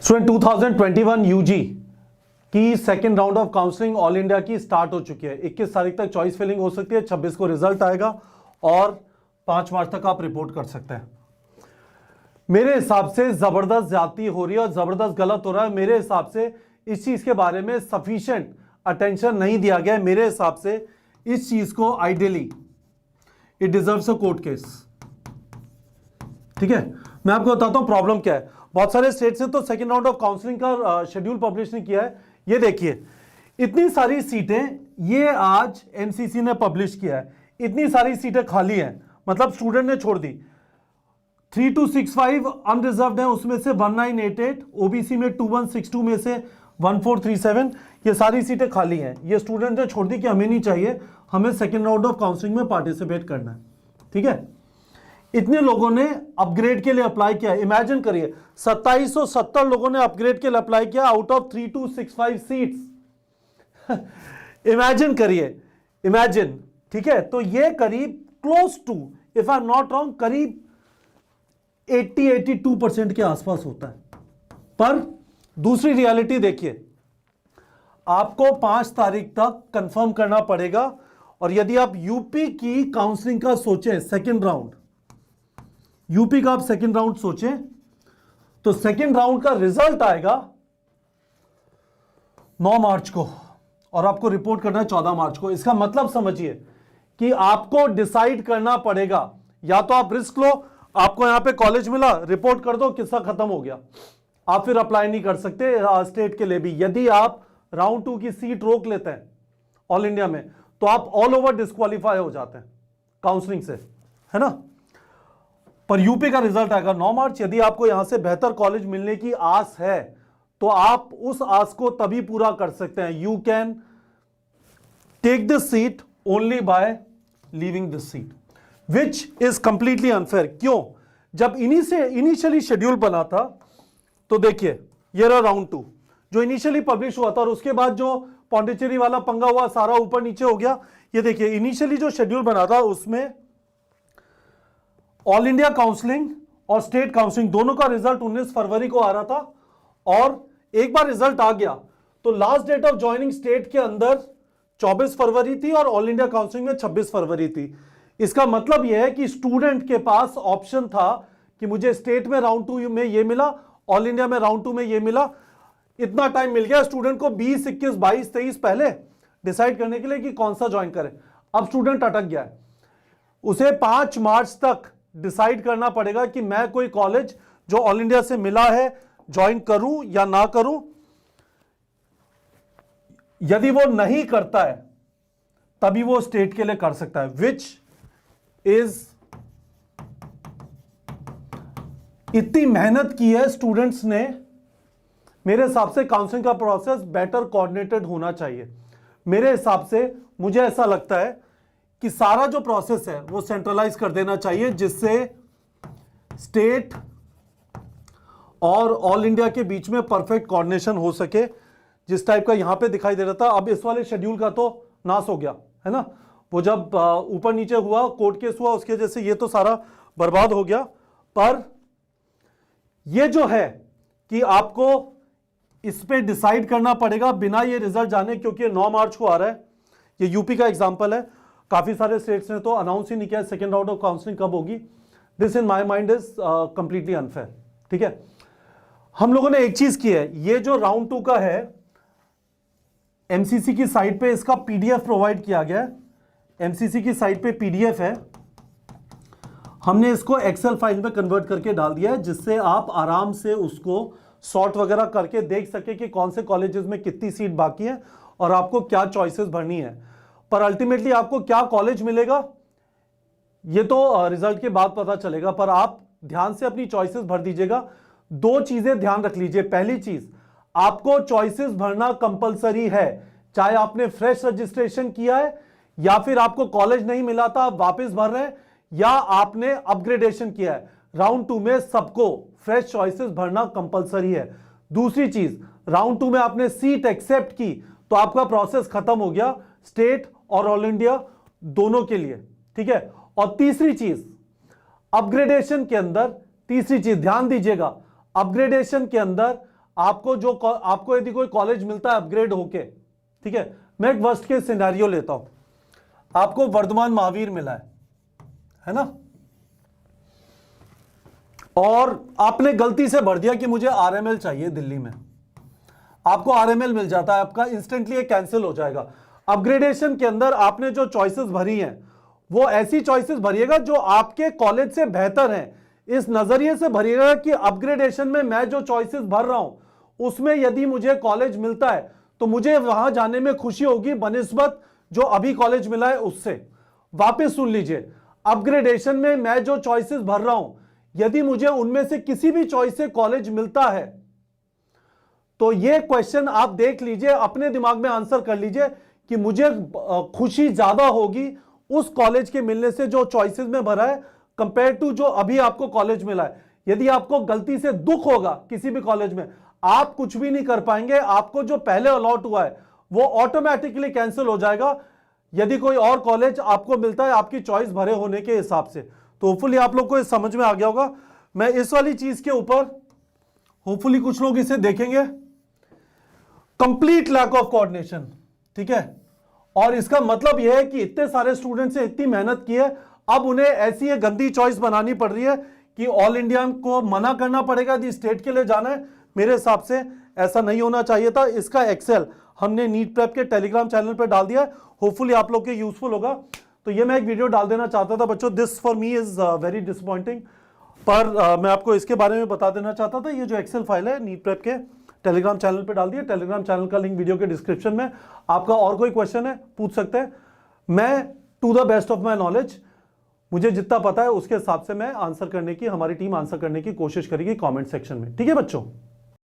Student 2021 UG की second round of counselling all India की start हो चुकी है। 21 तारीख तक चॉइस फिलिंग हो सकती है, 26 को रिजल्ट आएगा और 5 मार्च तक आप रिपोर्ट कर सकते हैं। मेरे हिसाब से जबरदस्त ज्यादती हो रही है और जबरदस्त गलत हो रहा है। मेरे हिसाब से इस चीज के बारे में सफिशिएंट अटेंशन नहीं दिया गया है। मेरे हिसाब से इस चीज को ideally it deserves a court case. ठीक है, मैं आपको बताता हूं प्रॉब्लम क्या है। बहुत सारे स्टेट से तो सेकेंड राउंड ऑफ काउंसलिंग का शेड्यूल पब्लिश नहीं किया है। ये देखिए, इतनी सारी सीटें ये आज एमसीसी ने पब्लिश किया है, इतनी सारी सीटें खाली हैं, मतलब स्टूडेंट ने छोड़ दी। 3265 अनरिजर्व्ड है, उसमें से 1988, ओबीसी में 2162 में से 1437, ये सारी सीटें खाली हैं। ये स्टूडेंट ने छोड़ दी कि हमें नहीं चाहिए, हमें सेकेंड राउंड ऑफ काउंसलिंग में पार्टिसिपेट करना है। ठीक है, इतने लोगों ने अपग्रेड के लिए अप्लाई किया। इमेजिन करिए 2770 लोगों ने अपग्रेड के लिए अप्लाई किया आउट ऑफ 3265 सीट्स। इमेजिन करिए, इमेजिन। ठीक है, तो ये करीब close to, if I am not wrong, करीब 80-82% के आसपास होता है। पर दूसरी रियलिटी देखिए, आपको 5 तारीख तक कंफर्म करना पड़ेगा। और यदि आप यूपी की काउंसलिंग का सोचें, सेकेंड राउंड, यूपी का आप सेकेंड राउंड सोचें, तो सेकेंड राउंड का रिजल्ट आएगा 9 मार्च को और आपको रिपोर्ट करना है 14 मार्च को। इसका मतलब समझिए कि आपको डिसाइड करना पड़ेगा, या तो आप रिस्क लो, आपको यहां पे कॉलेज मिला, रिपोर्ट कर दो, किस्सा खत्म हो गया, आप फिर अप्लाई नहीं कर सकते स्टेट के लिए भी। यदि आप राउंड 2 की सीट रोक लेते हैं ऑल इंडिया में, तो आप ऑल ओवर डिस्क्वालीफाई हो जाते हैं काउंसलिंग से, है ना। पर यूपी का रिजल्ट आएगा 9 मार्च। यदि आपको यहां से बेहतर कॉलेज मिलने की आस है, तो आप उस आस को तभी पूरा कर सकते हैं। You can take this seat only by leaving this seat, which is completely unfair. क्यों? जब इनिशियली शेड्यूल बना था, तो देखिए ये रहा राउंड 2 जो इनिशियली पब्लिश हुआ था, और उसके बाद जो पौंडीचेरी वाला पंगा हुआ, सारा ऊपर नीचे हो गया। ये देखिए, इनिशियली जो शेड्यूल बना था उसमें ऑल इंडिया काउंसलिंग और स्टेट काउंसलिंग दोनों का रिजल्ट 19 फरवरी को आ रहा था। और एक बार रिजल्ट आ गया तो last date of joining state के अंदर 24 फरवरी थी और ऑल इंडिया काउंसलिंग में 26 फरवरी थी। इसका मतलब यह है कि स्टूडेंट के पास ऑप्शन था कि मुझे स्टेट में राउंड 2 में ये मिला, ऑल इंडिया में राउंड 2 में ये मिला। इतना टाइम मिल गया स्टूडेंट को 20, 21, 22, 23 पहले डिसाइड करने के लिए कि कौन सा ज्वाइन करे। अब स्टूडेंट अटक गया है, उसे 5 मार्च तक डिसाइड करना पड़ेगा कि मैं कोई कॉलेज जो ऑल इंडिया से मिला है ज्वाइन करूं या ना करूं। यदि वो नहीं करता है तभी वो स्टेट के लिए कर सकता है, विच इज, इतनी मेहनत की है स्टूडेंट्स ने। मेरे हिसाब से काउंसलिंग का प्रोसेस बेटर कोऑर्डिनेटेड होना चाहिए। मेरे हिसाब से, मुझे ऐसा लगता है कि सारा जो प्रोसेस है वो सेंट्रलाइज कर देना चाहिए, जिससे स्टेट और ऑल इंडिया के बीच में परफेक्ट कोऑर्डिनेशन हो सके। जिस टाइप का यहां पे दिखाई दे रहा था, अब इस वाले शेड्यूल का तो नाश हो गया, है ना। वो जब ऊपर नीचे हुआ, कोर्ट केस हुआ, उसके जैसे ये तो सारा बर्बाद हो गया। पर ये जो है कि आपको इस पे डिसाइड करना पड़ेगा बिना ये रिजल्ट जाने, क्योंकि 9 मार्च को आ रहा है। ये यूपी का एग्जांपल है, काफी सारे स्टेट्स ने तो अनाउंस ही नहीं किया सेकेंड राउंड ऑफ काउंसलिंग कब होगी। This in my mind is completely unfair. ठीक है, हम लोगों ने एक चीज की है, ये जो राउंड 2 का है, एमसीसी की साइट पे इसका पीडीएफ प्रोवाइड किया गया है। एमसीसी की साइट पे पीडीएफ है, हमने इसको एक्सेल फाइल में कन्वर्ट करके डाल दिया है, जिससे आप आराम से उसको सॉर्ट वगैरह करके देख सके कि कौन से कॉलेजेस में कितनी सीट बाकी है और आपको क्या चॉइसेस भरनी है। पर अल्टीमेटली आपको क्या कॉलेज मिलेगा ये तो रिजल्ट के बाद पता चलेगा। पर आप ध्यान से अपनी चॉइसेस भर दीजिएगा। 2 चीजें ध्यान रख लीजिए। पहली चीज, आपको चॉइसेस भरना कंपलसरी है, चाहे आपने फ्रेश रजिस्ट्रेशन किया है या फिर आपको कॉलेज नहीं मिला था आप वापस भर रहे हैं, या आपने अपग्रेडेशन किया है। राउंड 2 में सबको फ्रेश चॉइसेस भरना कंपलसरी है। दूसरी चीज, राउंड 2 में आपने सीट एक्सेप्ट की तो आपका प्रोसेस खत्म हो गया स्टेट और ऑल इंडिया दोनों के लिए। ठीक है, और तीसरी चीज, अपग्रेडेशन के अंदर तीसरी चीज ध्यान दीजिएगा, अपग्रेडेशन के अंदर आपको यदि कोई कॉलेज मिलता है अपग्रेड होके, ठीक है, मैं एक वर्स्ट केस सिनेरियो लेता हूं, आपको वर्धमान महावीर मिला है ना, और आपने गलती से भर दिया कि मुझे आरएमएल चाहिए दिल्ली में, आपको आरएमएल मिल जाता है, आपका इंस्टेंटली ये कैंसिल हो जाएगा। अपग्रेडेशन के अंदर आपने जो चॉइसेस भरी हैं वो ऐसी चॉइसेस भरिएगा जो आपके कॉलेज से बेहतर हैं, इस नजरिए से भरिएगा कि अपग्रेडेशन में मैं जो चॉइसेस भर रहा हूं उसमें यदि मुझे कॉलेज मिलता है तो मुझे वहां जाने में खुशी होगी बनिस्बत जो अभी कॉलेज मिला है उससे। वापस सुन लीजिए, अपग्रेडेशन में मैं जो चॉइसेस भर रहा हूं यदि मुझे उनमें से किसी भी चॉइस से कॉलेज मिलता है तो ये क्वेश्चन आप देख लीजिए, अपने दिमाग में आंसर कर लीजिए कि मुझे खुशी ज्यादा होगी उस कॉलेज के मिलने से जो चॉइसेस में भरा है कंपेयर टू जो अभी आपको कॉलेज मिला है। यदि आपको गलती से दुख होगा किसी भी कॉलेज में, आप कुछ भी नहीं कर पाएंगे, आपको जो पहले अलॉट हुआ है वो ऑटोमेटिकली कैंसिल हो जाएगा यदि कोई और कॉलेज आपको मिलता है आपकी चॉइस भरे होने के हिसाब से। तो होपफुली आप लोग को ये समझ में आ गया होगा। मैं इस वाली चीज के ऊपर होपफुली कुछ लोग इसे देखेंगे, कंप्लीट लैक ऑफ कोऑर्डिनेशन, ठीक है, और इसका मतलब यह है कि इतने सारे स्टूडेंट्स ने इतनी मेहनत की है, अब उन्हें ऐसी एक गंदी चॉइस बनानी पड़ रही है कि ऑल इंडिया को मना करना पड़ेगा यदि स्टेट के लिए जाना है। मेरे हिसाब से ऐसा नहीं होना चाहिए था। इसका एक्सेल हमने नीट प्रेप के टेलीग्राम चैनल पर डाल दिया है, होपफुली आप लोग के यूजफुल होगा। तो ये मैं एक वीडियो डाल देना चाहता था बच्चों, this for me is very disappointing, पर मैं आपको इसके बारे में बता देना चाहता था। ये जो एक्सेल फाइल है नीट प्रेप के टेलीग्राम चैनल पे डाल दिया, टेलीग्राम चैनल का लिंक वीडियो के डिस्क्रिप्शन में। आपका और कोई क्वेश्चन है पूछ सकते हैं, मैं to the best of my knowledge मुझे जितना पता है उसके हिसाब से मैं आंसर करने की, हमारी टीम आंसर करने की कोशिश करेगी कमेंट सेक्शन में, ठीक है बच्चों।